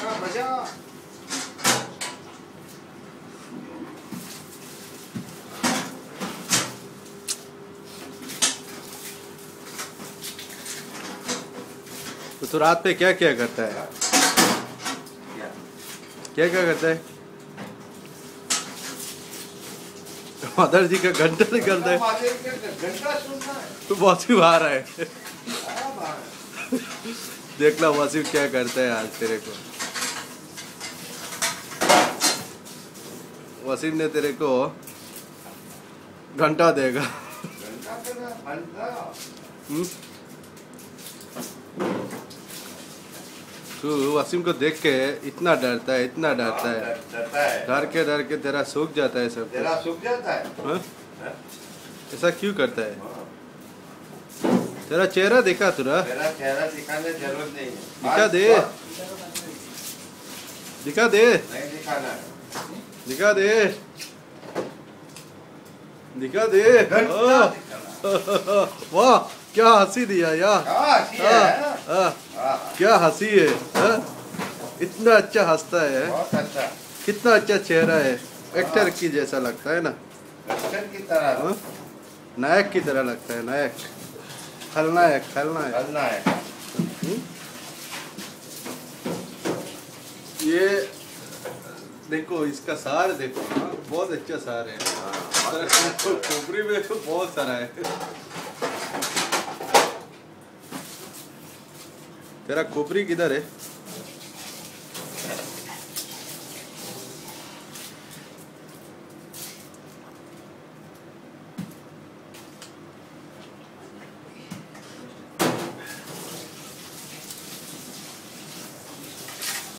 तो तू रात पे क्या क्या करता है? क्या क्या करता है? मदर जी का घंटा निकलता है। तो वासिफ आ रहा है। देख लो वासिफ क्या करता है आज तेरे को। वसीम ने तेरे को घंटा देगा। तू वसीम को देख के इतना डरता है, इतना डरता है। डर के तेरा सूख जाता है सब। तेरा सूख जाता है। ऐसा क्यों करता है? तेरा चेहरा दिखा तुरा। तेरा चेहरा दिखाने की जरूरत नहीं है। दिखा दे, दिखा दे। नहीं दिखाना है। दिखा दे, दिखा दे। वाह क्या हंसी दिया यार। क्या हंसी है। इतना अच्छा हंसता है। बहुत अच्छा। कितना अच्छा चेहरा है। एक्टर की जैसा लगता है ना। एक्टर की तरह। नायक की तरह लगता है। नायक, खलनायक, खलनायक। खलनायक। ये देखो इसका सार देखो। हाँ बहुत अच्छा सार है। खोपड़ी में तो बहुत सारा है। तेरा खोपड़ी किधर है?